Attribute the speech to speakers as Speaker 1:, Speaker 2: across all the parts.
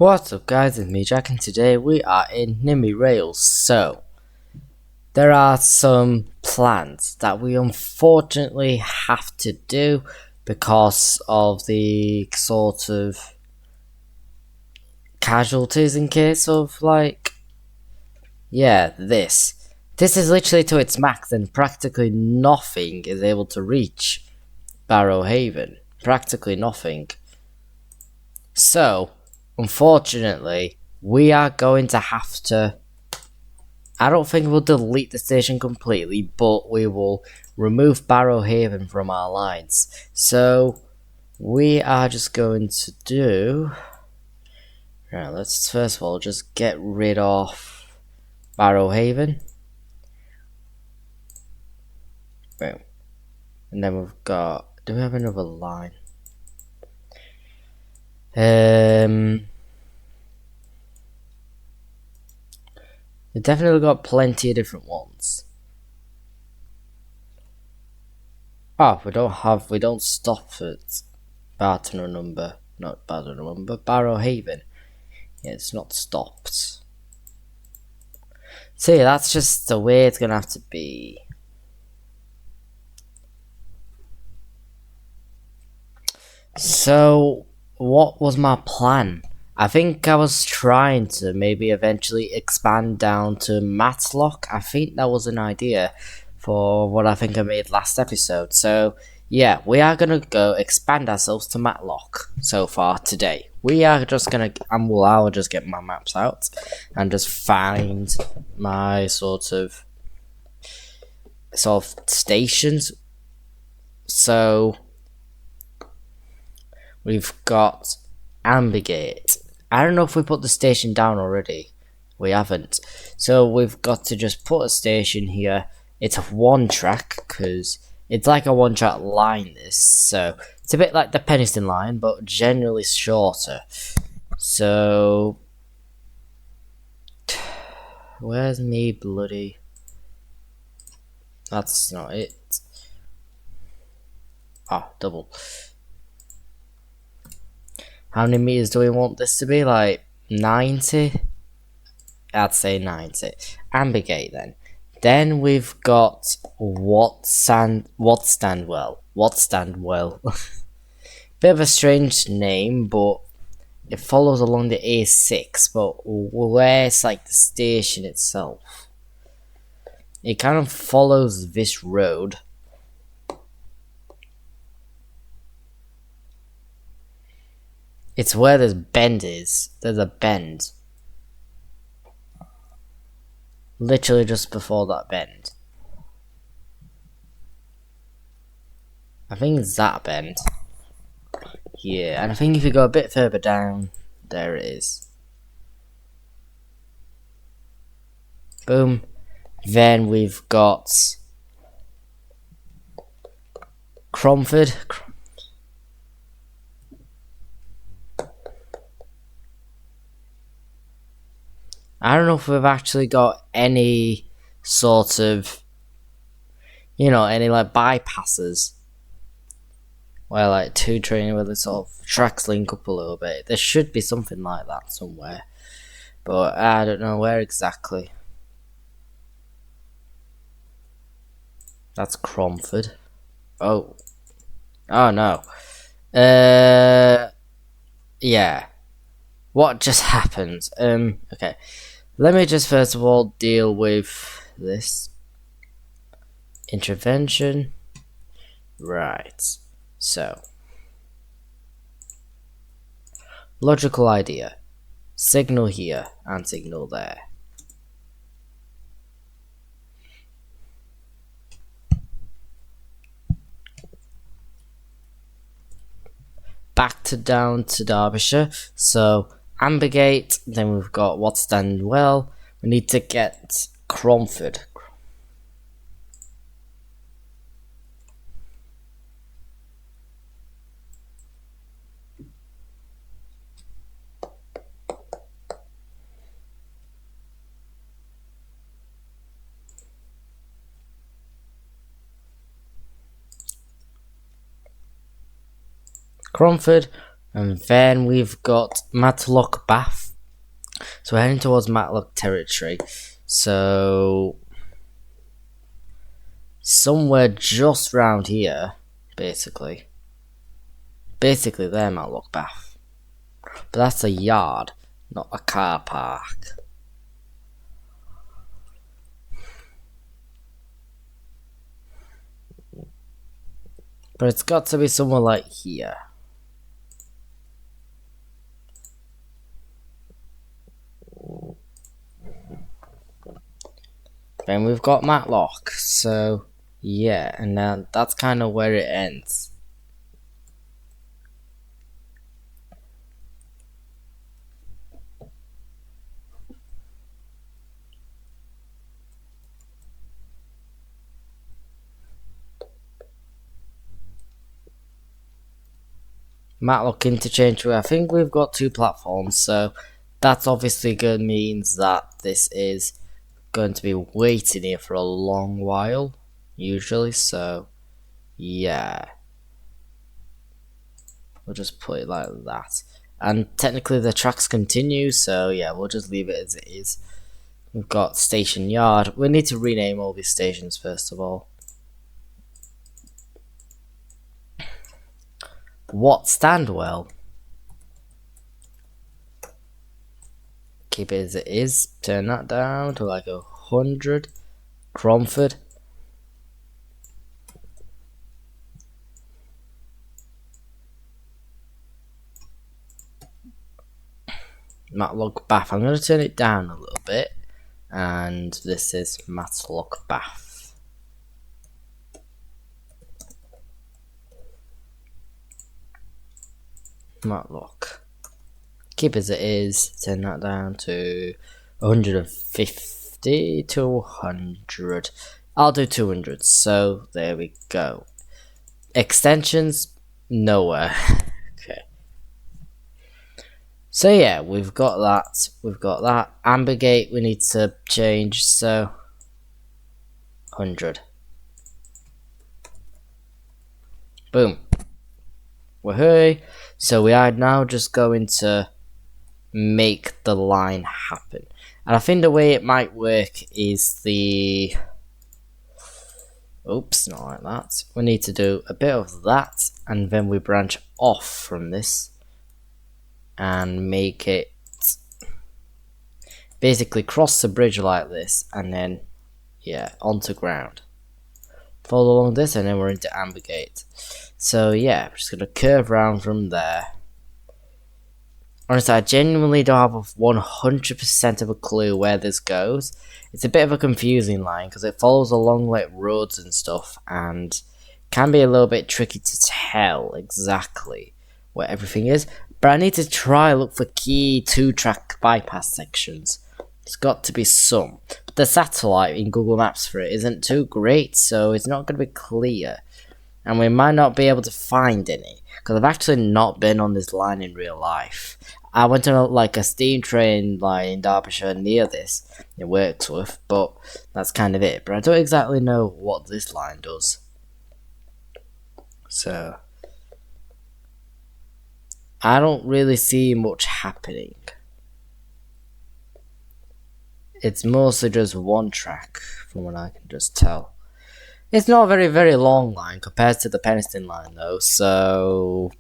Speaker 1: What's up guys, it's me Jack and today we are in Nimby Rails. So, there are some plans that we unfortunately have to do because of the sort of casualties in case of this. This is literally to its max and practically nothing is able to reach Barrow Haven. Practically nothing. So, unfortunately, we are going to have to... I don't think we'll delete the station completely, but we will remove Barrow Haven from our lines. So, we are just going to do... Right, let's first of all just get rid of Barrow Haven. Boom. And then we've got... Do we have another line? We've definitely got plenty of different ones. Oh, we don't stop at Barrow number, not Barrow number, Barrow Haven. Yeah, it's not stopped. So yeah, that's just the way it's gonna have to be. So, what was my plan? I think I was trying to maybe eventually expand down to Matlock. I think that was an idea for what I think I made last episode. So, yeah, we are gonna go expand ourselves to Matlock so far today. We are just gonna, I'll just get my maps out and just find my sort of stations. So, we've got Ambigate. I don't know if we put the station down already. We haven't. So we've got to just put a station here. It's a one track because it's like a one track line this. So it's a bit like the Penistone line but generally shorter. So where's me bloody... That's not it. Ah, double. How many meters do we want this to be? Like 90? I'd say 90. Ambigate then. Then we've got Whatstandwell. Bit of a strange name, but it follows along the A6, but where's like the station itself? It kind of follows this road. It's where this bend is. There's a bend. Literally just before that bend. I think it's that bend. Yeah, and I think if you go a bit further down, there it is. Boom. Then we've got Cromford. I don't know if we've actually got any sort of, any like bypasses where like two trains where the sort of tracks link up a little bit. There should be something like that somewhere, but I don't know where exactly. That's Cromford. Oh no. Yeah. What just happened? Okay. Let me just first of all deal with this. Intervention. Right. So. Logical idea. Signal here and signal there. Back down to Derbyshire. So Ambigate, then we've got Whatstandwell. We need to get Cromford. Cromford, And then we've got Matlock Bath. So we're heading towards Matlock territory. So somewhere just round here, basically. Basically there, Matlock Bath. But that's a yard, not a car park. But it's got to be somewhere like here. Then we've got Matlock, so yeah, and now that's kind of where it ends. Matlock interchange, I think we've got 2 platforms, so that's obviously good, means that this is going to be waiting here for a long while, usually, so yeah. We'll just put it like that. And technically the tracks continue, so yeah, we'll just leave it as it is. We've got Station Yard. We need to rename all these stations first of all. What Standwell? Keep it as it is. Turn that down to like 100. Cromford. Matlock Bath. I'm going to turn it down a little bit. And this is Matlock Bath. Matlock. Keep as it is. Turn that down to 150 to 100. I'll do 200. So there we go. Extensions nowhere. Okay. So yeah, we've got that. We've got that. Ambergate we need to change. So 100. Boom. Woohoo! So we are now just going to make the line happen. And I think the way it might work is the... Oops, not like that. We need to do a bit of that, and then we branch off from this and make it basically cross the bridge like this, and then, yeah, onto ground. Follow along this, and then we're into Ambergate. So yeah, I'm just going to curve around from there. Honestly, I genuinely don't have a 100% of a clue where this goes. It's a bit of a confusing line because it follows along like roads and stuff, and can be a little bit tricky to tell exactly where everything is. But I need to try look for key 2-track bypass sections. There's got to be some. But the satellite in Google Maps for it isn't too great, so it's not going to be clear. And we might not be able to find any, because I've actually not been on this line in real life. I went on like a steam train line in Derbyshire near this, in Wirksworth, but that's kind of it. But I don't exactly know what this line does. So I don't really see much happening. It's mostly just one track, from what I can just tell. It's not a very, very long line compared to the Penistone line, though, so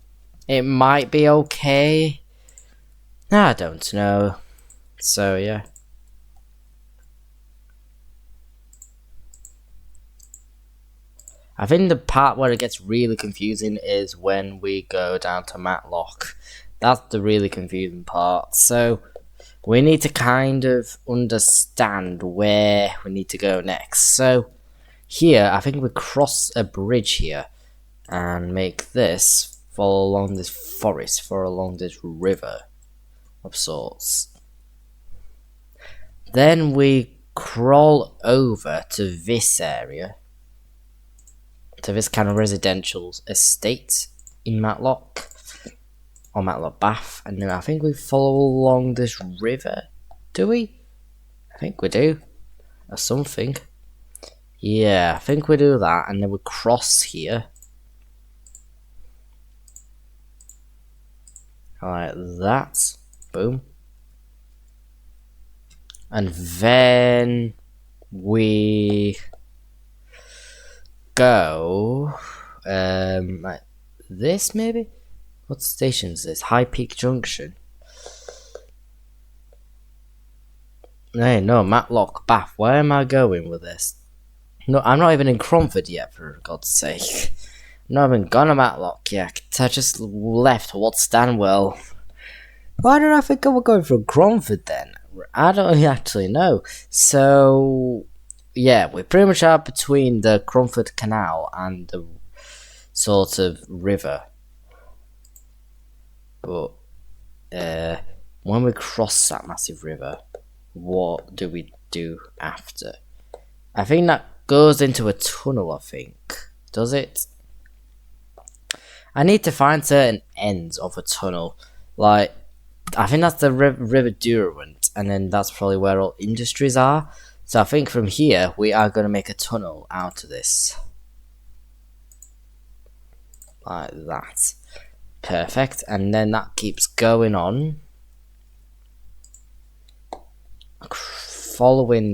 Speaker 1: it might be okay. I don't know. So, yeah. I think the part where it gets really confusing is when we go down to Matlock. That's the really confusing part. So, we need to kind of understand where we need to go next. So, here, I think we cross a bridge here and make this follow along this forest, follow along this river of sorts. Then we crawl over to this area, to this kind of residential estate in Matlock, or Matlock Bath, and then I think we follow along this river, do we? I think we do, or something. Yeah, I think we do that, and then we cross here. like that. Boom. And then we go like this maybe? What station is this? High Peak Junction. Hey, no, Matlock Bath. Where am I going with this? No, I'm not even in Cromford yet, for God's sake. I'm not even gone to Matlock yet. I just left towards Stanwell. Why did I think I was going for Cromford then? I don't actually know. So, yeah, we pretty much are between the Cromford Canal and the sort of river. But, when we cross that massive river, what do we do after? I think that goes into a tunnel, I think. Does it? I need to find certain ends of a tunnel. Like, I think that's the River Derwent, and then that's probably where all industries are. So I think from here, we are going to make a tunnel out of this. Like that. Perfect. And then that keeps going on.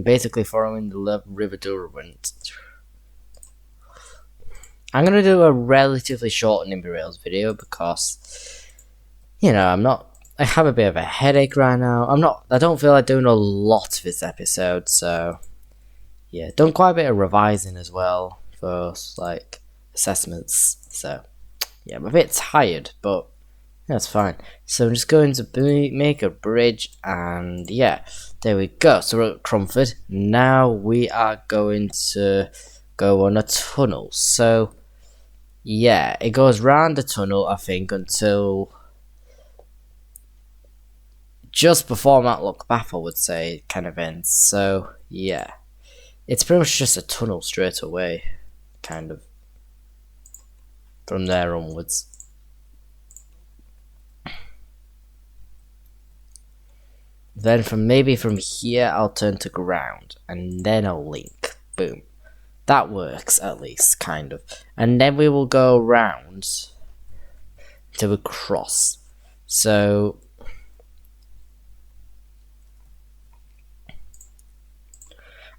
Speaker 1: Basically following the River Derwent. I'm going to do a relatively short Nimby Rails video because, you know, I have a bit of a headache right now. I don't feel like doing a lot this episode, so yeah, done quite a bit of revising as well for like assessments. So yeah, I'm a bit tired, but that's fine. So I'm just going to make a bridge, and yeah, there we go. So we're at Cromford. Now we are going to go on a tunnel. So yeah, it goes round the tunnel, I think, until just before Matlock Bath, I would say, it kind of ends. So yeah, it's pretty much just a tunnel straight away, kind of, from there onwards. Then from here, I'll turn to ground, and then I'll link. Boom. That works, at least, kind of. And then we will go around till we cross. So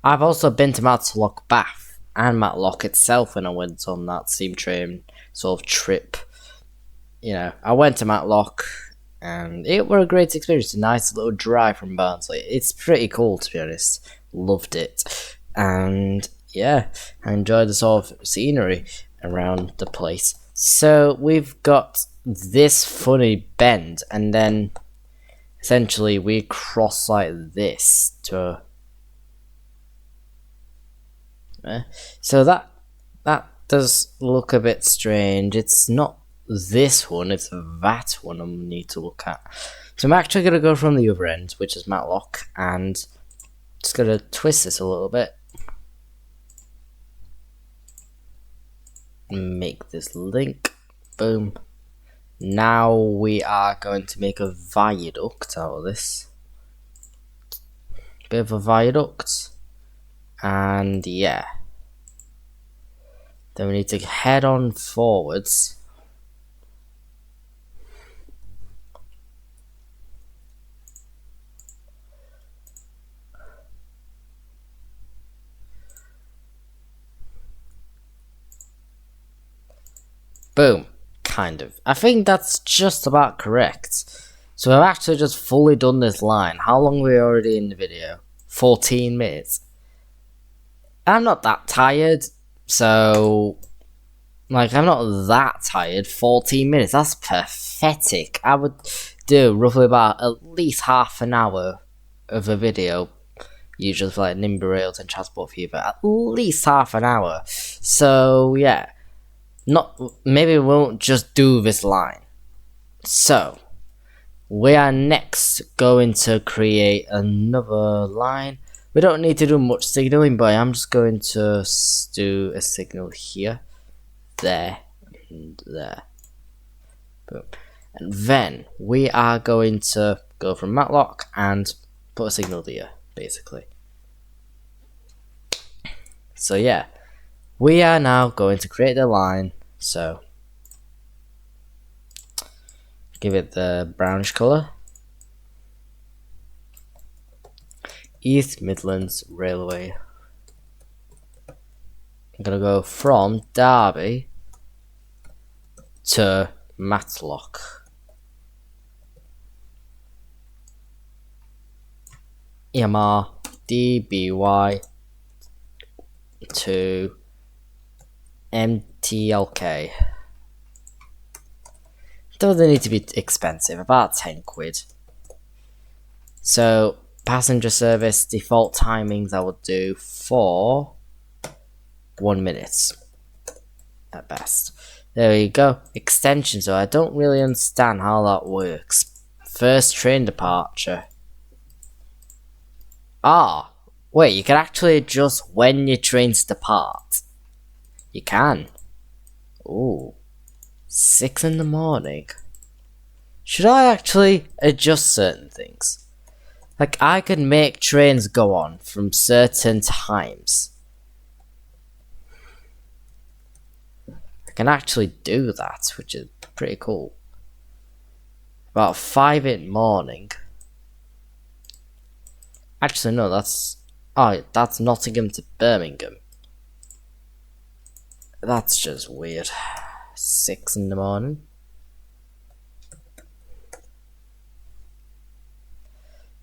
Speaker 1: I've also been to Matlock Bath and Matlock itself when I went on that steam train sort of trip. You know, I went to Matlock, and it were a great experience. A nice little drive from Barnsley. It's pretty cool, to be honest. Loved it. And yeah, I enjoyed the sort of scenery around the place. So we've got this funny bend, and then essentially we cross like this to so that does look a bit strange. It's not this one, it's that one I need to look at. So I'm actually going to go from the other end, which is Matlock, and just going to twist this a little bit. Make this link. Boom. Now we are going to make a viaduct out of this. Bit of a viaduct. And yeah. Then we need to head on forwards. Boom. Kind of. I think that's just about correct. So I've actually just fully done this line. How long are we already in the video? 14 minutes. I'm not that tired. So, like, I'm not that tired. 14 minutes. That's pathetic. I would do roughly about at least half an hour of a video. Usually for like Nimby Rails and Transport Fever. At least half an hour. So, yeah. Maybe we won't just do this line. So, we are next going to create another line. We don't need to do much signaling, but I'm just going to do a signal here, there, and there. Boom. And then we are going to go from Matlock and put a signal there, basically. So yeah, we are now going to create the line. So Give it the brownish colour. East Midlands Railway. I'm gonna go from Derby to Matlock. EMR DBY to MTLK. Doesn't need to be expensive, about 10 quid. So, passenger service default timings I would do for 1 minute at best. There you go. Extension, so I don't really understand how that works. First train departure. Ah, wait, you can actually adjust when your trains depart. You can. Ooh. 6 in the morning. Should I actually adjust certain things? Like, I can make trains go on from certain times. I can actually do that, which is pretty cool. About 5 in the morning. Actually, no, that's... Oh, that's Nottingham to Birmingham. That's just weird. 6 in the morning.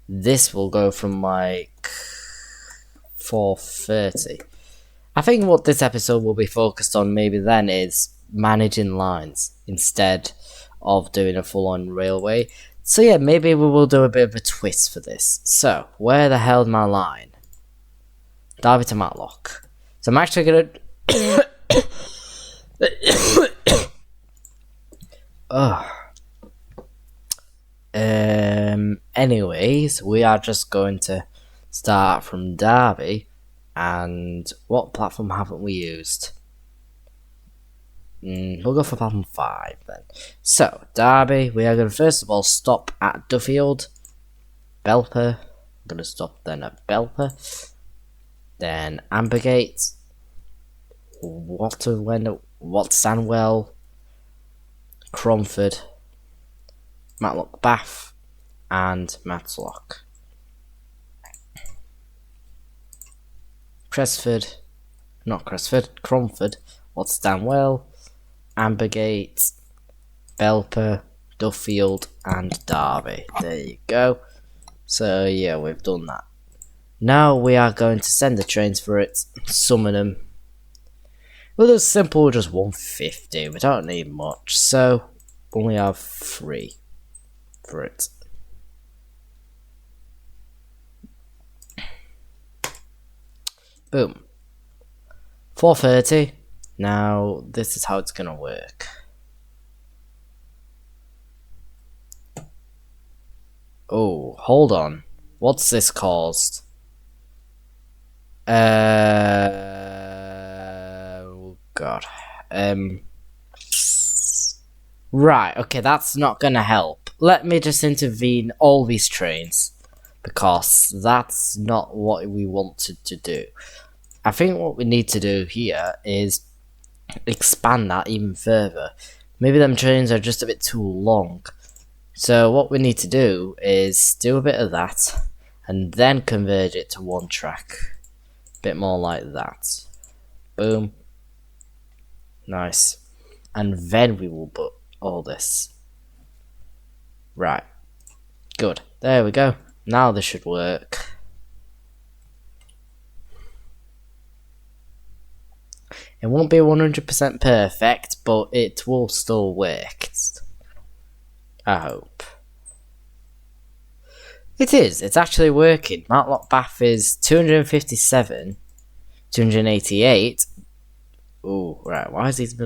Speaker 1: This will go from like 4:30. I think what this episode will be focused on maybe then is managing lines instead of doing a full-on railway. So yeah, maybe we will do a bit of a twist for this. So, where the hell is my line? Derby to Matlock. So I'm actually gonna... Anyways, we are just going to start from Derby. And what platform haven't we used? We'll go for platform 5 then. So, Derby, we are going to first of all stop at Duffield. Belper. I'm going to stop then at Belper. Then Ambergate. Sandwell. Cromford. Matlock Bath. And Matlock. Cromford, Stanwell, Ambergate, Belper, Duffield, and Derby. There you go. So yeah, we've done that. Now we are going to send the trains for it, summon them. Well, it's simple, just 150. We don't need much, so only have 3 for it. Boom. 4:30. Now, this is how it's gonna work. Oh, hold on. What's this caused? Oh god. Right, okay, that's not gonna help. Let me just intervene all these trains, because that's not what we wanted to do. I think what we need to do here is expand that even further. Maybe them trains are just a bit too long. So what we need to do is do a bit of that and then convert it to one track. A bit more like that. Boom. Nice. And then we will put all this. Right. Good. There we go. Now this should work. It won't be 100% perfect, but it will still work. I hope. It is. It's actually working. Matlock Bath is 257. 288. Ooh, right. Why is these...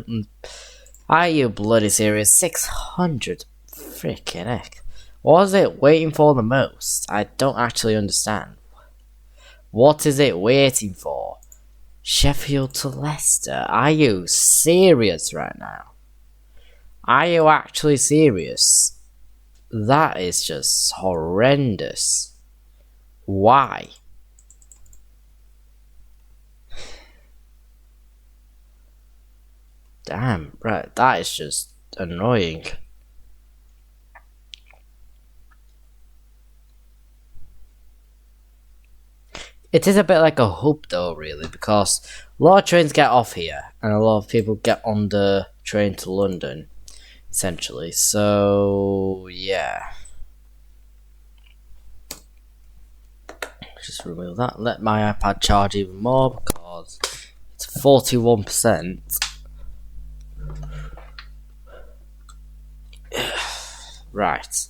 Speaker 1: Are you bloody serious? 600. Freaking heck. What is it waiting for the most? I don't actually understand. What is it waiting for? Sheffield to Leicester. Are you serious right now? Are you actually serious? That is just horrendous. Why? Damn, right, that is just annoying. It is a bit like a hub though, really, because a lot of trains get off here, and a lot of people get on the train to London, essentially. So, yeah. Just remove that. Let my iPad charge even more, because it's 41%. Right.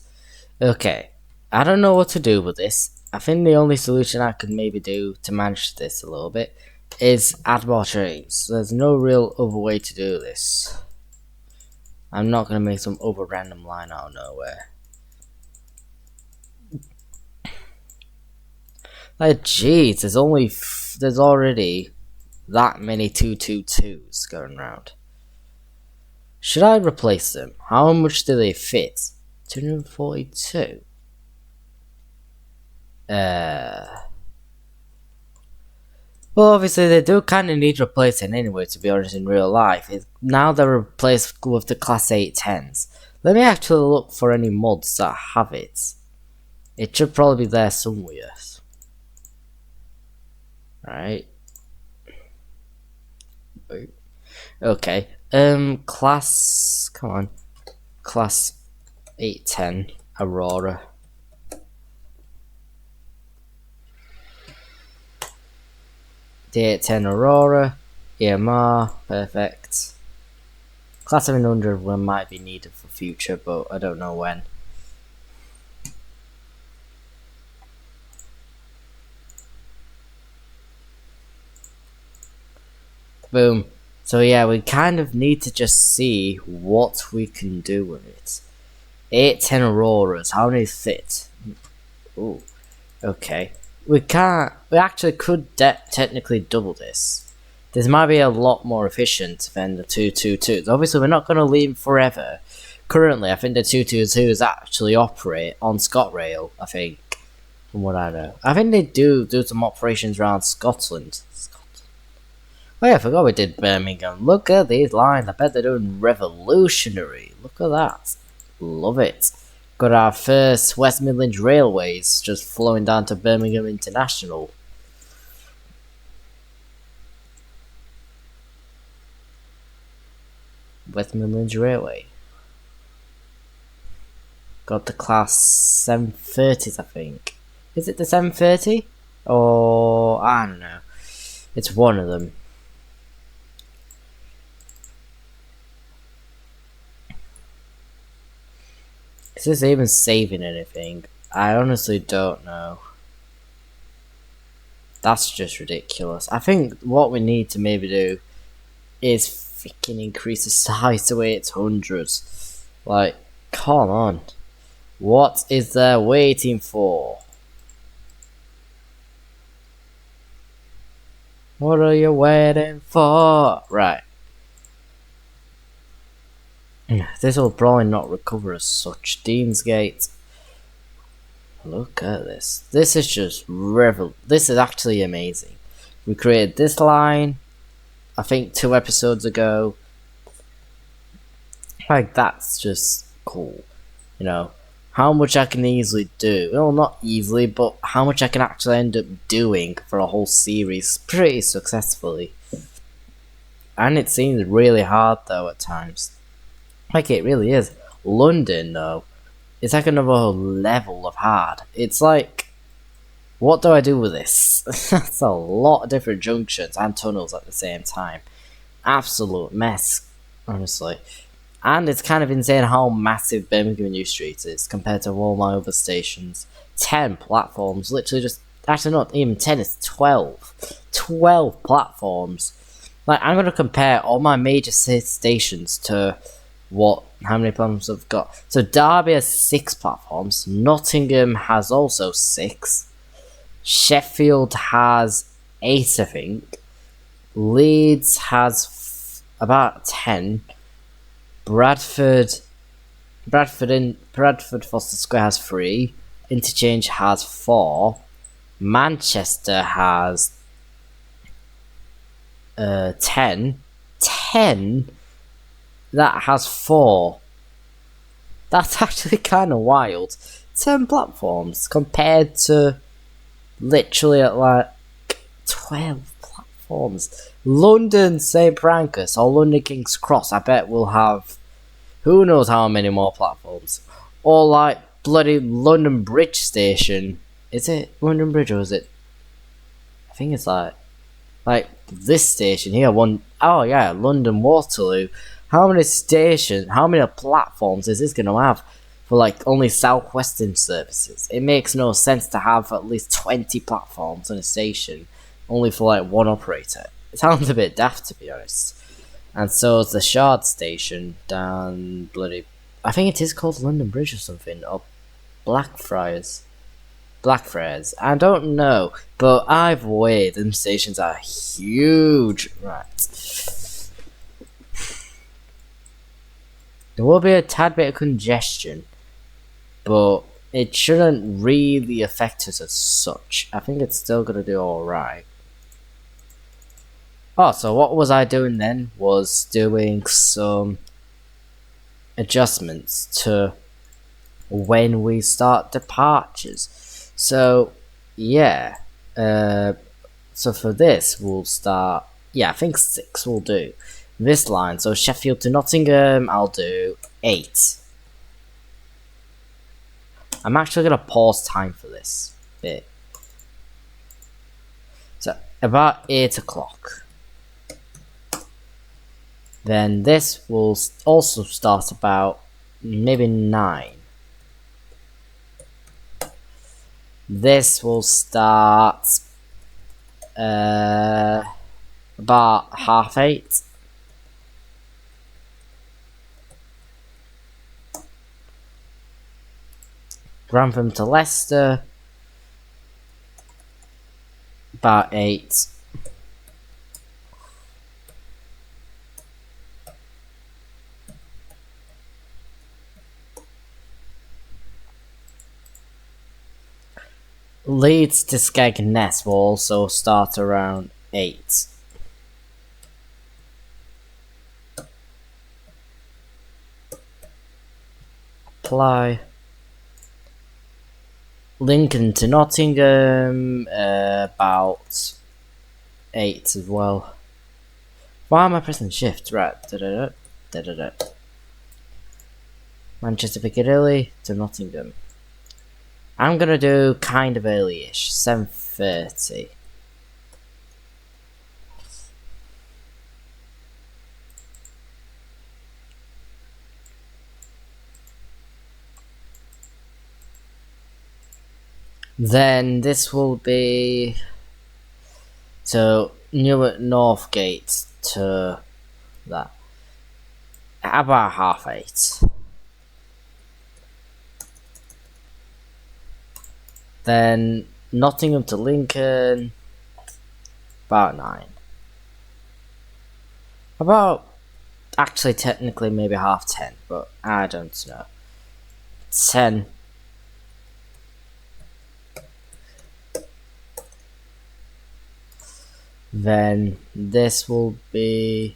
Speaker 1: Okay. I don't know what to do with this. I think the only solution I could maybe do to manage this a little bit is add more trains. There's no real other way to do this. I'm not going to make some other random line out of nowhere. Like, jeez, there's already that many 222s going around. Should I replace them? How much do they fit? 242. Well, obviously they do kind of need replacing anyway, to be honest, in real life. Now they're replaced with the Class 810s. Let me actually look for any mods that have it. It should probably be there somewhere. Right. Okay. Class... Come on. Class 810 Aurora. The 810 Aurora, EMR, perfect. Class 700 one might be needed for future, but I don't know when. Boom. So yeah, we kind of need to just see what we can do with it. 810 Auroras, how many fit? Ooh, okay. We actually could technically double this. This might be a lot more efficient than the 222s. Obviously, we're not going to leave forever. Currently, I think the 222s actually operate on ScotRail, I think, from what I know. I think they do some operations around Scotland. Oh yeah, I forgot we did Birmingham. Look at these lines. I bet they're doing revolutionary. Look at that. Love it. Got our first West Midlands Railways just flowing down to Birmingham International. West Midlands Railway. Got the Class 730s, I think. Is it the 730? Or, I don't know. It's one of them. Is this even saving anything? I honestly don't know. That's just ridiculous. I think what we need to maybe do is freaking increase the size to 800s. Like, come on. What is there waiting for? What are you waiting for? Right. This will probably not recover as such. Deansgate. Look at this. This is just this is actually amazing. We created this line, I think 2 episodes ago. Like, that's just cool. You know, how much I can easily do. Well, not easily, but how much I can actually end up doing for a whole series pretty successfully. And it seems really hard though at times. Like, it really is. London, though, it's like another level of hard. It's like, what do I do with this? That's a lot of different junctions and tunnels at the same time. Absolute mess, honestly. And it's kind of insane how massive Birmingham New Street is compared to all my other stations. 10 platforms, literally just... Actually, not even 10, it's 12. 12 platforms. Like, I'm going to compare all my major stations to... how many platforms I've got. So Derby has 6 platforms. Nottingham has also 6. Sheffield has 8, I think. Leeds has about 10. Bradford Foster Square has 3. Interchange has 4. Manchester has 10. 10? That has 4. That's actually kind of wild. 10 platforms compared to literally at like 12 platforms. London St. Pancras or London King's Cross, I bet we'll have who knows how many more platforms. Or like bloody London Bridge Station. Is it London Bridge or is it? I think it's like this station here. Oh yeah, London Waterloo. How many platforms is this gonna have for like only Southwestern services? It makes no sense to have at least 20 platforms on a station only for like one operator. It sounds a bit daft, to be honest. And so is the Shard station down bloody... I think it is called London Bridge or something, or Blackfriars. I don't know, but either way, them stations are huge. Right. There will be a tad bit of congestion, but it shouldn't really affect us as such. I think it's still gonna do alright. Oh, so what was I doing then? Was doing some adjustments to when we start departures. So, yeah. So for this, we'll start... Yeah, I think 6 will do. This line, so Sheffield to Nottingham, I'll do 8. I'm actually going to pause time for this bit. So, about 8 o'clock. Then this will also start about maybe 9. This will start about 8:30. Grantham to Leicester about 8. Leeds to Skegness will also start around 8. Apply. Lincoln to Nottingham, about 8 as well. Why am I pressing shift? Right. Manchester Piccadilly to Nottingham. I'm gonna do kind of early-ish, 7:30. Then this will be so Newark Northgate to that about 8:30. Then Nottingham to Lincoln about 9. About actually technically maybe 10:30, but I don't know. 10. Then this will be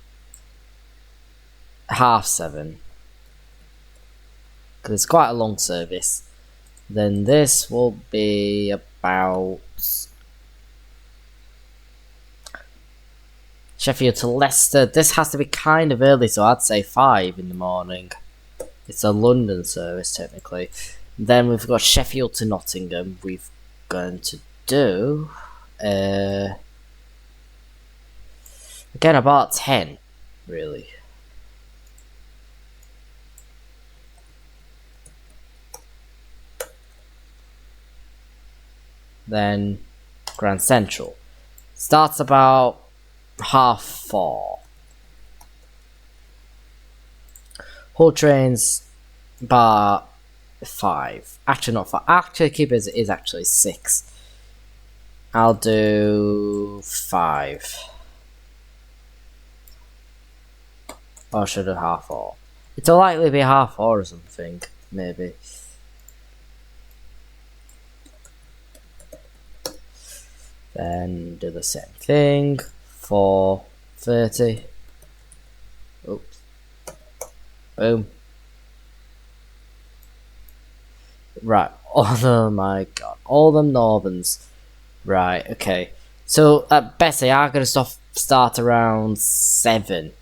Speaker 1: 7:30 because it's quite a long service. Then this will be about Sheffield to Leicester. This has to be kind of early, so I'd say 5 in the morning. It's a London service technically. Then we've got Sheffield to Nottingham. We've going to do again about 10, really. Then Grand Central starts about 4:30. Hull trains about 5. Actually not 5. Actually keep it as it is, actually 6. I'll do 5. Or should I do 4:30? It'll likely be 4:30 or something, maybe. Then do the same thing, 4:30. Oops. Boom. Right, oh my god, all them Northerns. Right, okay. So at Bessie, I'm gonna start around 7.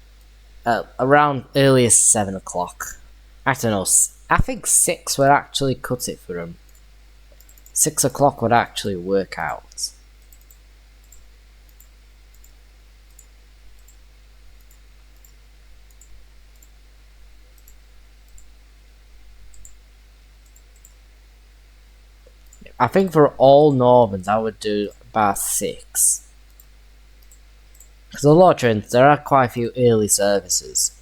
Speaker 1: Around earliest 7 o'clock. I don't know. I think 6 would actually cut it for him. 6 o'clock would actually work out. I think for all Northern, I would do about 6. Because a lot of trains, there are quite a few early services.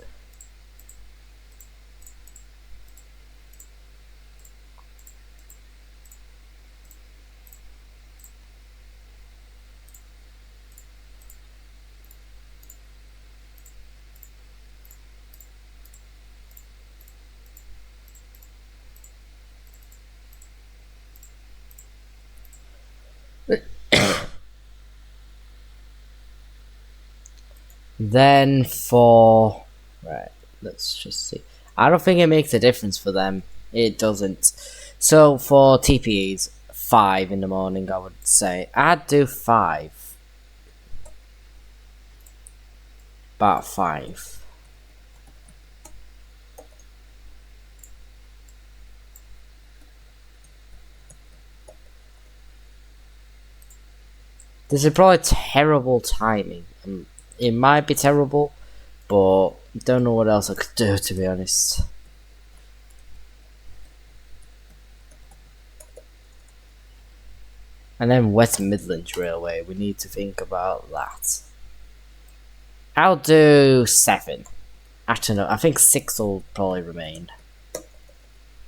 Speaker 1: Then for... Right, let's just see. I don't think it makes a difference for them. It doesn't. So for TPEs, 5 in the morning, I would say. I'd do 5. About 5. This is probably terrible timing. It might be terrible, but don't know what else I could do, to be honest. And then West Midlands Railway, we need to think about that. I'll do 7. Actually, no, I think 6 will probably remain.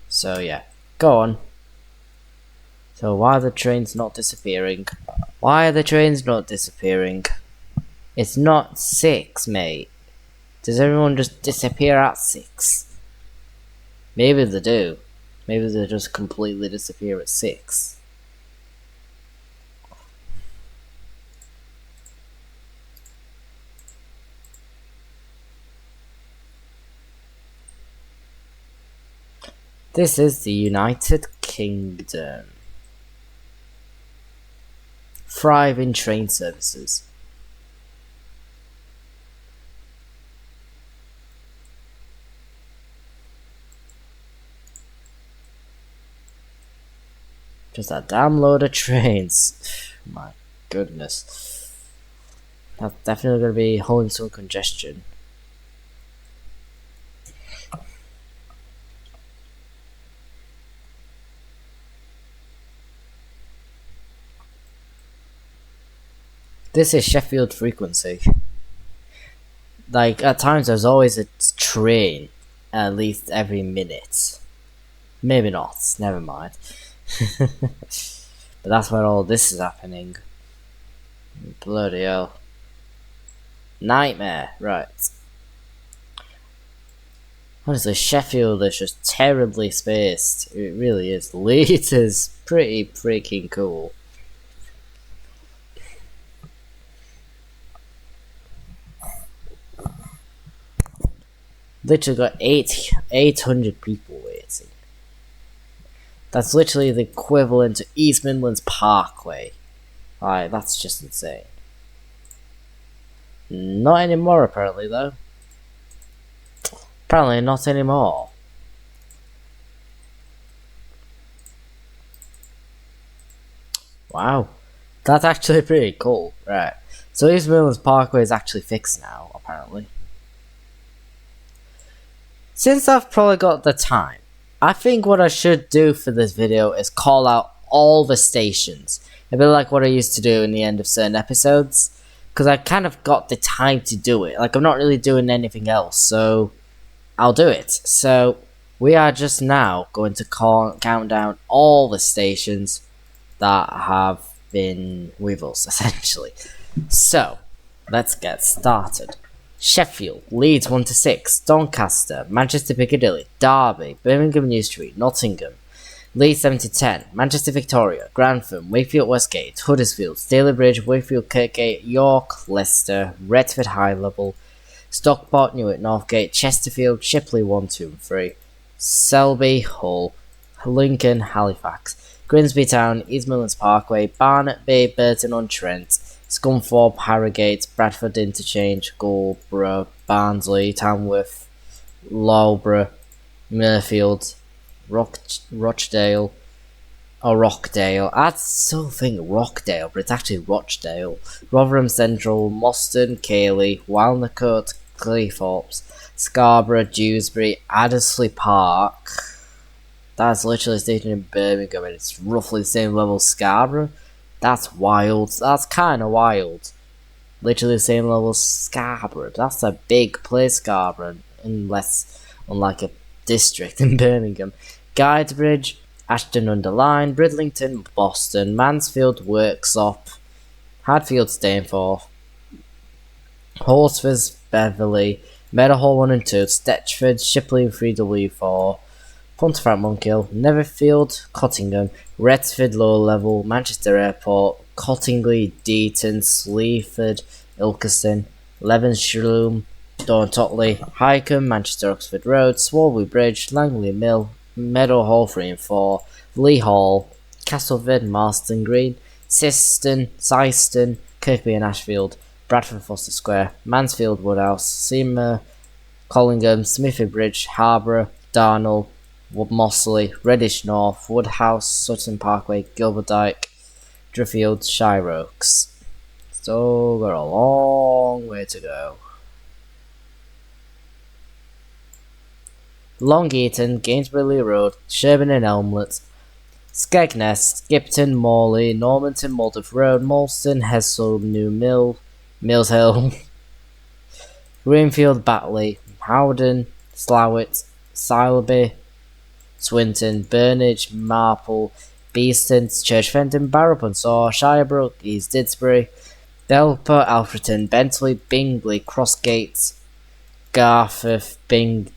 Speaker 1: So yeah, go on. So why are the trains not disappearing? Why are the trains not disappearing? It's not 6, mate. Does everyone just disappear at 6? Maybe they do. Maybe they just completely disappear at 6. This is the United Kingdom. Thriving train services. Just a damn load of trains. My goodness. That's definitely going to be holding some congestion. This is Sheffield frequency. Like, at times there's always a train at least every minute. Maybe not, never mind. But that's where all this is happening. Bloody hell. Nightmare, right. Honestly, Sheffield is just terribly spaced. It really is. Leeds is pretty freaking cool. Literally got 800 people waiting. That's literally the equivalent to East Midlands Parkway. Alright, that's just insane. Not anymore, apparently, though. Apparently not anymore. Wow. That's actually pretty cool. Right. So East Midlands Parkway is actually fixed now, apparently. Since I've probably got the time, I think what I should do for this video is call out all the stations. A bit like what I used to do in the end of certain episodes. Because I kind of got the time to do it. Like, I'm not really doing anything else, so I'll do it. So, we are just now going to count down all the stations that have been with us, essentially. So, let's get started. Sheffield, Leeds 1 to 6, Doncaster, Manchester Piccadilly, Derby, Birmingham New Street, Nottingham, Leeds 7 to 10, Manchester Victoria, Grantham, Wakefield Westgate, Huddersfield, Stalybridge, Wakefield Kirkgate, York, Leicester, Retford High Level, Stockport, Newark, Northgate, Chesterfield, Shipley 1, 2 and 3, Selby, Hull, Lincoln, Halifax, Grimsby Town, East Midlands Parkway, Barnet Bay, Burton-on-Trent, Scunthorpe, Harrogate, Bradford Interchange, Goulborough, Barnsley, Tamworth, Loughborough, Mirfield, Rochdale, or Rockdale. I'd still think Rockdale, but it's actually Rochdale. Rotherham Central, Moston, Cayley, Walnacote, Cleethorpes, Scarborough, Dewsbury, Addersley Park. That's literally a station in Birmingham, and it's roughly the same level as Scarborough. That's wild. That's kind of wild. Literally the same level as Scarborough. That's a big place, Scarborough, unlike a district in Birmingham. Guidebridge, Ashton-under-Lyne, Bridlington, Boston, Mansfield, Worksop, Hadfield, Stainforth, Horsforth, Beverley, Meadowhall 1 and 2, Stetchford, Shipley 3W4, Pontefract, Monkhill, Netherfield, Cottingham, Retford, Lower Level, Manchester Airport, Cottingley, Deaton, Sleaford, Ilkeston, Levenshulme, Totley, Highcombe, Manchester Oxford Road, Swarley Bridge, Langley Mill, Meadowhall 3 and 4, Lee Hall, Castleford, Marston Green, Syston, Kirkby and Ashfield, Bradford Foster Square, Mansfield Woodhouse, Seymour, Collingham, Smithy Bridge, Harborough, Darnell, Mossley, Reddish North, Woodhouse, Sutton Parkway, Gilberdyke, Driffield, Shire Oaks. Still got a long way to go. Long Eaton, Gainsborough Road, Sherburn and Elmlet, Skegness, Skipton, Morley, Normanton, Maldive Road, Molston, Hessel, New Mill, Mills Hill, Greenfield, Batley, Howden, Slowett, Sileby, Swinton, Burnage, Marple, Beeston, Church Fenton, Barrow-upon-Soar, Shirebrook, East Didsbury, Delper, Alfreton, Bentley, Bingley, Crossgates, Garforth, Bingham,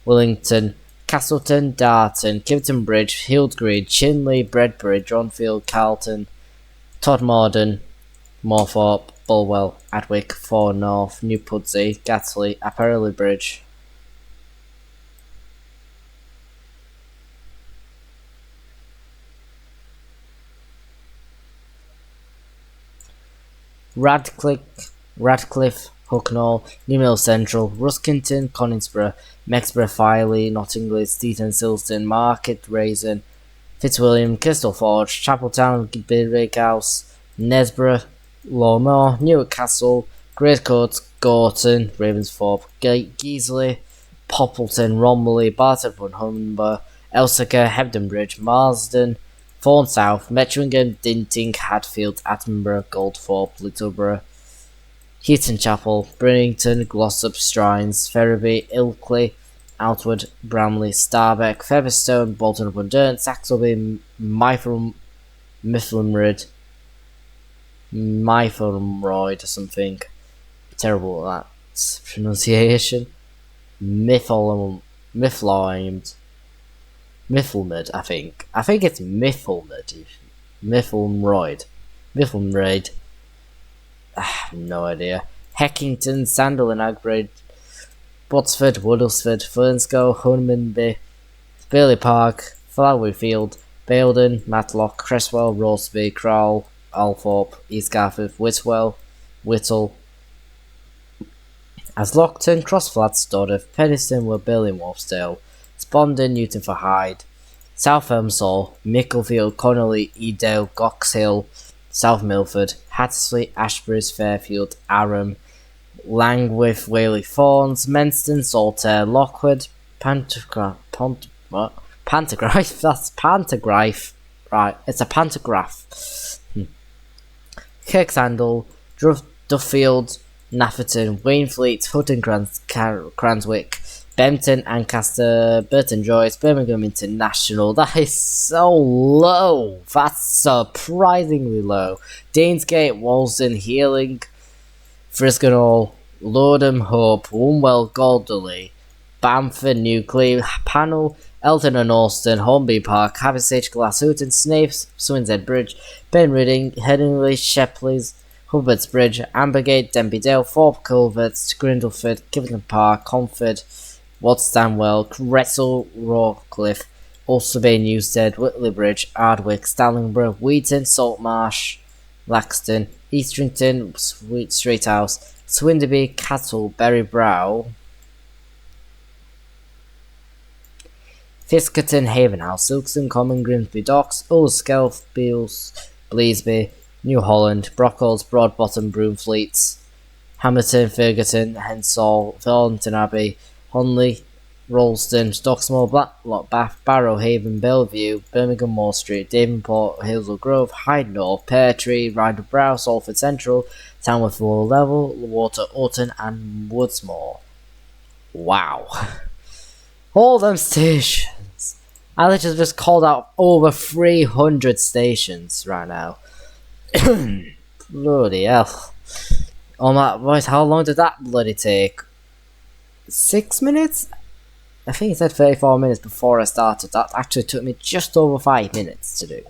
Speaker 1: Willington, Castleton, Darton, Kiveton Bridge, Hildgreen, Chinley, Bredbury, Dronfield, Carlton, Todmorden, Moorthorpe, Bulwell, Adwick, Fore North, New Pudsey, Gatley, Apparelly Bridge. Radcliffe, Hucknall, Newmill Central, Ruskington, Coningsborough, Mexborough, Filey, Nottingham, Steeton, Silston, Market, Raisin, Fitzwilliam, Crystal Forge, Chapeltown, Bidwick House, Nesborough, Lawmore, Newark Castle, Greatcourt, Gorton, Ravensthorpe, Geesley, Poppleton, Romilly, Barton, Humber, Elsica, Hebden Bridge, Marsden, Thorn South, Metringham, Dinting, Hadfield, Attenborough, Goldthorpe, Littleborough, Heaton Chapel, Brimington, Glossop, Strines, Ferriby, Ilkley, Outward, Bramley, Starbeck, Featherstone, Bolton-upon-Durn, Saxelby, Mifflinroyd or something. Terrible at that pronunciation. Miffled, I think. I think it's Miffled. Mifflinroyd. I have no idea. Heckington, Sandal and Agbridge, Botsford, Woodlesford, Fernscoe, Hunmanby, Burley Park, Flowery Field, Baildon, Matlock, Cresswell, Roseby, Crowell, Althorpe, East Garforth, Whittle, Aslockton, Crossflat, Stoddard, Penistone, Burley and Wharfsdale, Spondon, Newton for Hyde, South Elmsall, Micklefield, Connolly, Edale, Goxhill, South Milford, Hattersley, Ashbury's, Fairfield, Aram, Langwith, Whaley Thorns, Menston, Saltaire, Lockwood, Pantagrife, that's Pantagrife, right, it's a pantograph. Kirksandall, Duffield, Nafferton, Wainfleet, Hutton, Cranswick, Bempton, Ancaster, Burton Joyce, Birmingham International. That is so low. That's surprisingly low. Deansgate, Walsden, Healing, Friskinall, Lordham, Hope, Wombwell, Galdley, Bamford, Newcley, Panel, Elton and Alston, Hornby Park, Havisage, Glasshooton, Snapes, Swinshead Bridge, Penreading, Headingley, Shepleys, Hubbards Bridge, Ambergate, Denbydale, Thorpe Culverts, Grindleford, Kivington Park, Comford, Wadstanwell, Wrestle, Rawcliffe, Ulster Bay, Newstead, Whitley Bridge, Ardwick, Stallingborough, Wheaton, Saltmarsh, Laxton, Eastrington, Straight House, Swinderby, Cattle, Berry Brow, Fiskerton, Haven House, Silkson, Common, Grimsby Docks, Old Skelf, Beals, Bleasby, New Holland, Brockles, Broadbottom, Broomfleet, Hamilton, Ferguson, Hensall, Thornton Abbey, Honley, Rollston, Stocksmore, Blacklock, Bath, Barrow, Haven, Bellevue, Birmingham, Moor Street, Davenport, Hazel Grove, Hyde North, Pear Tree, Ryder Brow, Salford Central, Tamworth Lower Level, Water, Orton, and Woodsmore. Wow. All them stations. I literally just called out over 300 stations right now. Bloody hell. Oh my voice, how long did that bloody take? 6 minutes? I think it said 34 minutes before I started. That actually took me just over 5 minutes to do,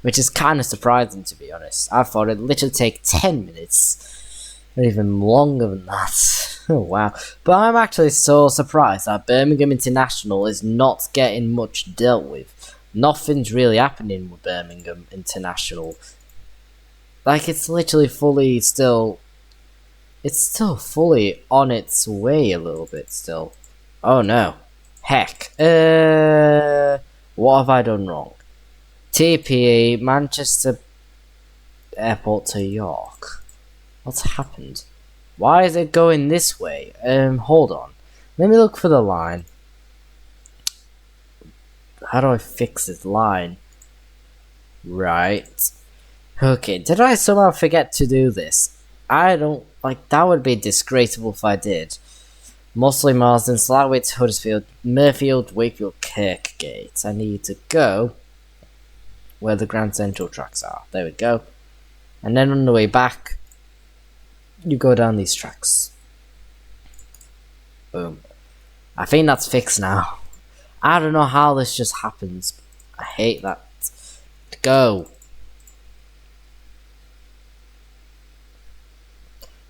Speaker 1: which is kind of surprising, to be honest. I thought it'd literally take 10 minutes, or even longer than that. Oh wow. But I'm actually so surprised that Birmingham International is not getting much dealt with. Nothing's really happening with Birmingham International. Like, it's literally fully still... It's still fully on its way a little bit still. Oh no. Heck. What have I done wrong? TPE, Manchester Airport to York. What's happened? Why is it going this way? Hold on. Let me look for the line. How do I fix this line? Right. Okay, did I somehow forget to do this? I don't... Like, that would be disgraceful if I did. Mosley, Marsden, Slough, Huddersfield, Murfield, Wakefield, Kirkgate. I need to go where the Grand Central tracks are. There we go. And then on the way back, you go down these tracks. Boom. I think that's fixed now. I don't know how this just happens. I hate that. Go.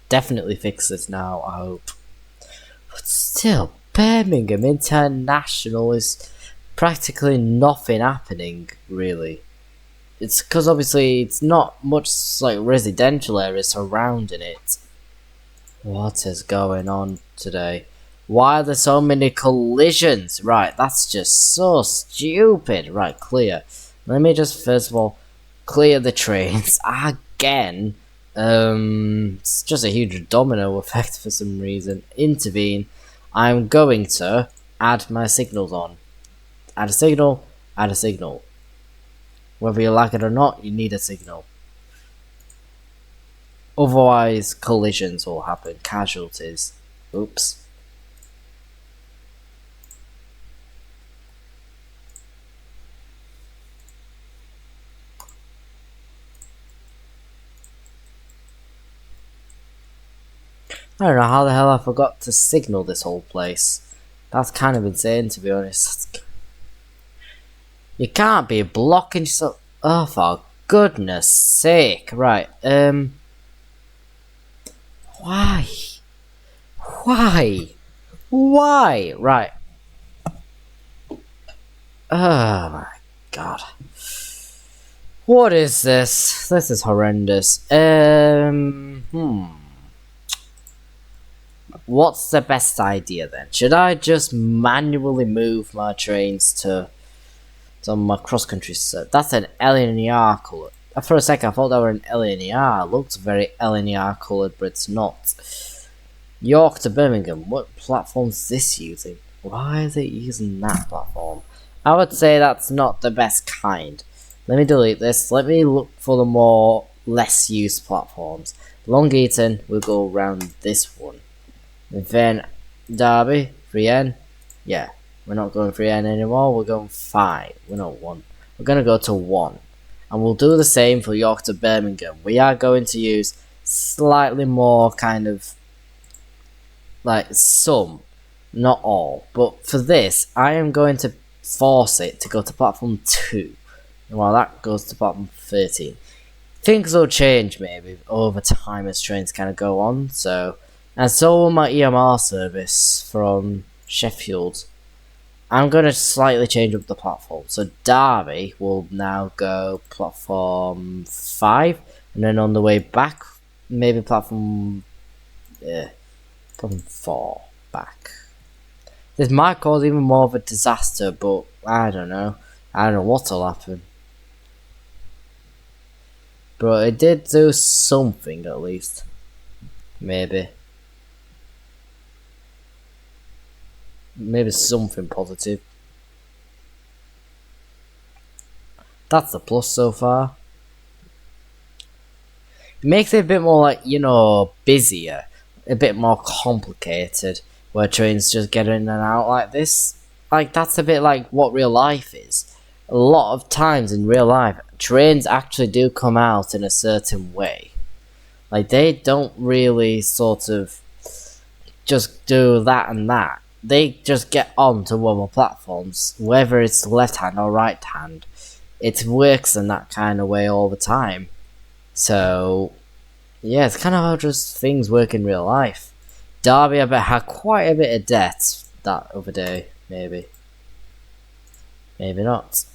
Speaker 1: Definitely fix this now, I hope. But still, Birmingham International is practically nothing happening, really. It's because obviously it's not much like residential areas surrounding it. What is going on today? Why are there so many collisions? Right, that's just so stupid. Right, clear. Let me just first of all clear the trains again. It's just a huge domino effect for some reason. Intervene. I'm going to add my signals on. Add a signal, add a signal. Whether you like it or not, you need a signal. Otherwise, collisions will happen, casualties. Oops. I don't know how the hell I forgot to signal this whole place. That's kind of insane, to be honest. You can't be blocking yourself. Oh, for goodness sake. Right, why? Why? Why? Right. Oh my god. What is this? This is horrendous. What's the best idea then? Should I just manually move my trains to my cross-country set? That's an LNER colour. For a second I thought that were an LNER. It looks very LNER coloured, but it's not. York to Birmingham. What platform's this using? Why is it using that platform? I would say that's not the best kind. Let me delete this. Let me look for the more less used platforms. Long Eaton, we'll go around this one. And then Derby, 3N. Yeah, we're not going 3N anymore. We're going 5. We're not 1. We're going to go to 1. And we'll do the same for York to Birmingham. We are going to use slightly more kind of like some, not all. But for this, I am going to force it to go to platform 2. And while that goes to platform 13. Things will change maybe over time as trains kind of go on. And so will my EMR service from Sheffield. I'm going to slightly change up the platform. So Derby will now go platform 5. and then on the way back, maybe platform 4 back. This might cause even more of a disaster, but I don't know. I don't know what'll happen. But it did do something at least. Maybe something positive. That's the plus so far. It makes it a bit more like, busier. A bit more complicated. Where trains just get in and out like this. Like, that's a bit like what real life is. A lot of times in real life, trains actually do come out in a certain way. Like, they don't really sort of just do that and that. They just get on to other platforms, whether it's left hand or right hand. It works in that kind of way all the time. So, yeah, it's kind of how just things work in real life. Derby, I bet, had quite a bit of debt that other day, maybe. Maybe not.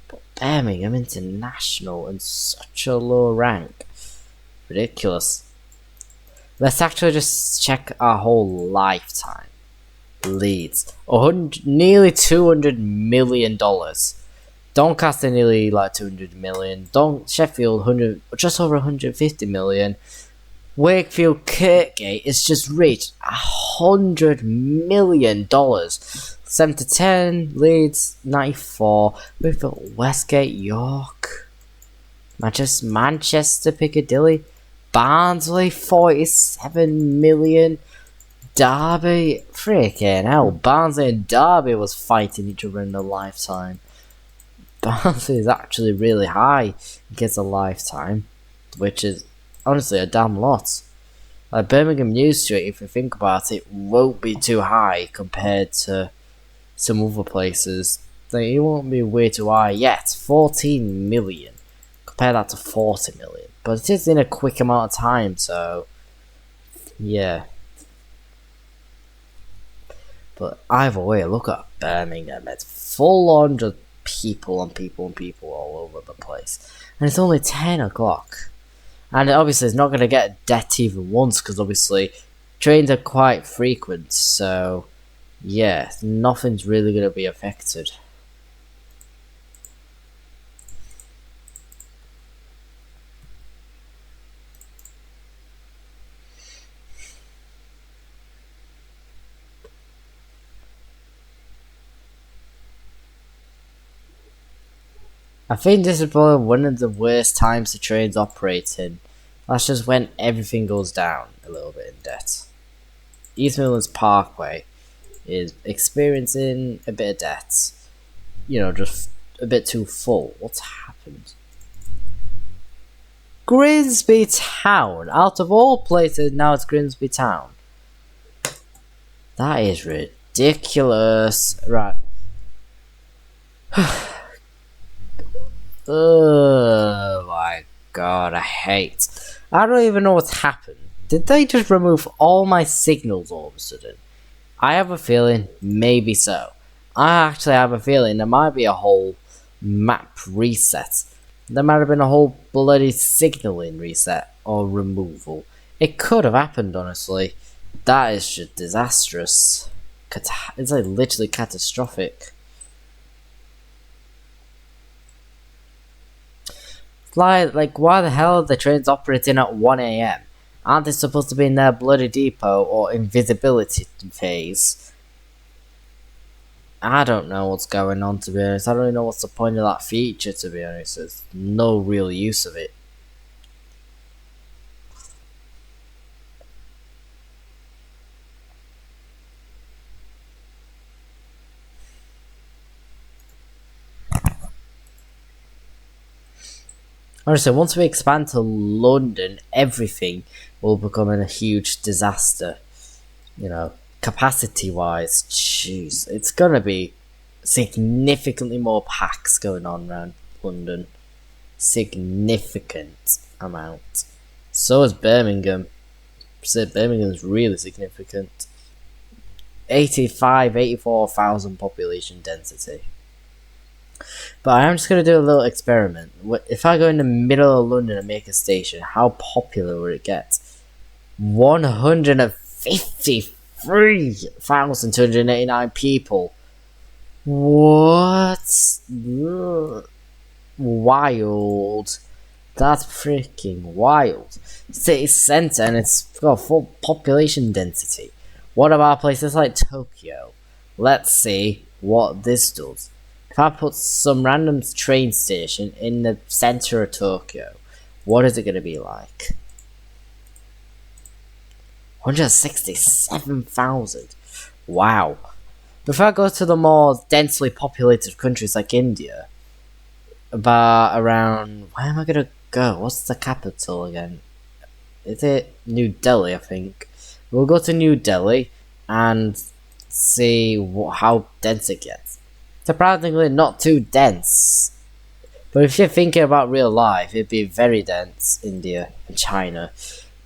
Speaker 1: But Birmingham International in such a low rank. Ridiculous. Let's actually just check our whole lifetime. Leeds. Nearly $200 million. Doncaster nearly like 200 million. Sheffield just over 150 million. Wakefield Kirkgate is just reached $100 million. 7 to 10, Leeds 94. We've got Westgate, York, Manchester, Piccadilly, Barnsley 47 million. Derby, freaking hell, Barnsley and Derby was fighting each other in a lifetime. Barnsley is actually really high against a lifetime, which is honestly a damn lot. Like Birmingham News Street, if you think about it, won't be too high compared to some other places. Like, it won't be way too high yet. 14 million. Compare that to 40 million. But it is in a quick amount of time, so yeah. But either way, look at Birmingham. It's full on just people and people and people all over the place. And it's only 10 o'clock. And obviously it's not going to get debt even once, because obviously trains are quite frequent. So yeah, nothing's really going to be affected. I think this is probably one of the worst times the train's operating. That's just when everything goes down a little bit in debt. East Midlands Parkway is experiencing a bit of debt. Just a bit too full. What's happened? Grimsby Town. Out of all places, now it's Grimsby Town. That is ridiculous. Right. Oh my god, I don't even know what's happened. Did they just remove all my signals all of a sudden? I have a feeling maybe so. I actually have a feeling there might be a whole map reset. There might have been a whole bloody signaling reset or removal. It could have happened, honestly. That is just disastrous. It's like literally catastrophic. Like, why the hell are the trains operating at 1 AM? Aren't they supposed to be in their bloody depot or invisibility phase? I don't know what's going on, to be honest. I don't even know what's the point of that feature, to be honest. There's no real use of it. Honestly, once we expand to London, everything will become a huge disaster. Capacity-wise, jeez, it's gonna be significantly more packs going on around London. Significant amount. So is Birmingham. Birmingham's really significant. 84,000 population density. But I am just going to do a little experiment. If I go in the middle of London and make a station, how popular will it get? 153,289 people. What? Wild. That's freaking wild. City centre and it's got full population density. What about places like Tokyo? Let's see what this does. If I put some random train station in the centre of Tokyo, what is it going to be like? 167,000. Wow. If I go to the more densely populated countries like India, about around... Where am I going to go? What's the capital again? Is it New Delhi, I think? We'll go to New Delhi and see how dense it gets. Surprisingly, not too dense. But if you're thinking about real life, it'd be very dense, India and China.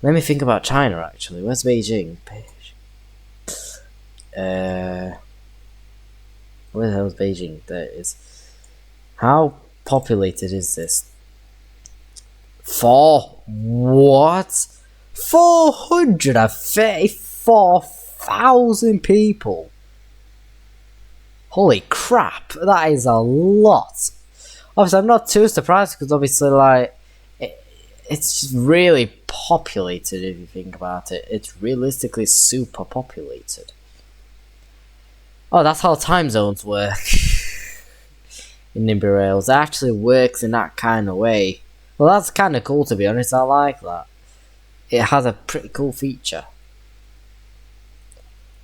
Speaker 1: Let me think about China, actually. Where's Beijing? Where the hell is Beijing? There it is. How populated is this? What? 434,000 people. Holy crap, that is a lot. Obviously, I'm not too surprised because obviously, like, it's just really populated if you think about it. It's realistically super populated. Oh, that's how time zones work in Nimby Rails. It actually works in that kind of way. Well, that's kind of cool, to be honest. I like that. It has a pretty cool feature.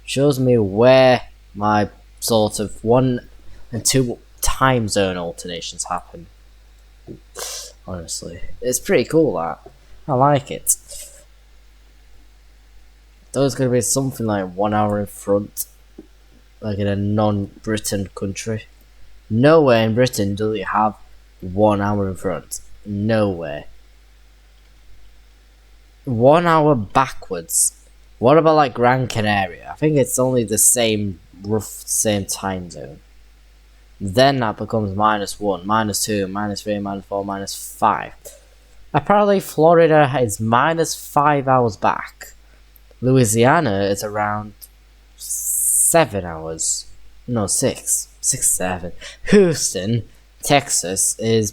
Speaker 1: Shows me where my sort of 1 and 2 time zone alternations happen. Honestly, it's pretty cool, that. I like it. There's going to be something like 1 hour in front, like in a non-Britain country. Nowhere in Britain do you have 1 hour in front. Nowhere. 1 hour backwards. What about like Gran Canaria? I think it's only the same same time zone. Then that becomes -1, -2, -3, -4, -5. Apparently Florida is -5 hours back. Louisiana is around 7 hours. No, 6. 6, 7. Houston, Texas is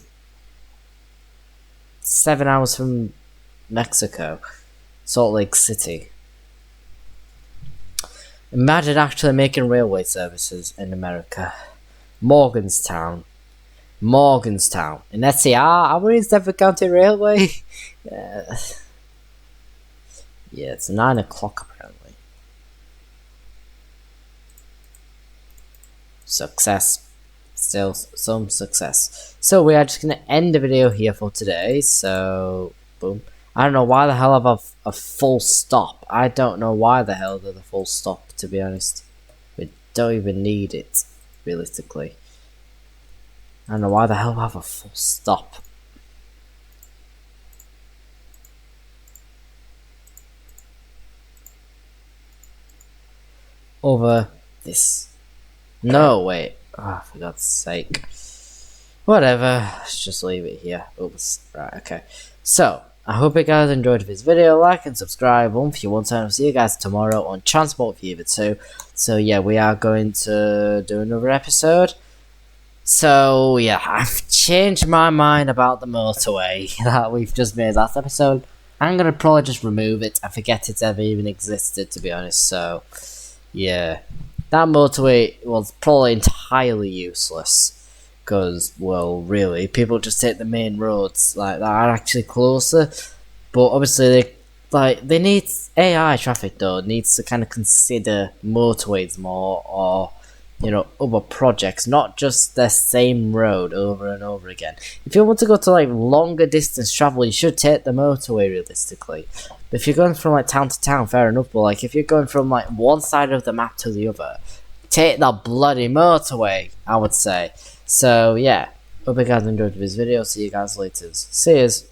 Speaker 1: 7 hours from Mexico. Salt Lake City. Imagine actually making railway services in America. Morgantown. And let's see, how is Devon County Railway? Yeah, it's 9 o'clock apparently. Success. Still some success. So we are just going to end the video here for today. So, boom. I don't know why the hell I have a full stop. I don't know why the hell there's a full stop, to be honest. We don't even need it, realistically. I don't know why the hell I have a full stop. Over this. No, wait. Oh, for God's sake. Whatever. Let's just leave it here. Oops. Right, okay. So, I hope you guys enjoyed this video. Like and subscribe if you want to. I'll see you guys tomorrow on Transport Fever 2. So yeah, we are going to do another episode. So yeah, I've changed my mind about the motorway that we've just made last episode. I'm going to probably just remove it. I forget it's ever even existed, to be honest. So yeah, that motorway was probably entirely useless. Because, well, really, people just take the main roads like that are actually closer. But obviously, they need AI traffic though. It needs to kind of consider motorways more, or other projects, not just the same road over and over again. If you want to go to like longer distance travel, you should take the motorway realistically. But if you're going from like town to town, fair enough. But like if you're going from like one side of the map to the other, take the bloody motorway, I would say. So yeah, hope you guys enjoyed this video. See you guys later. See yous.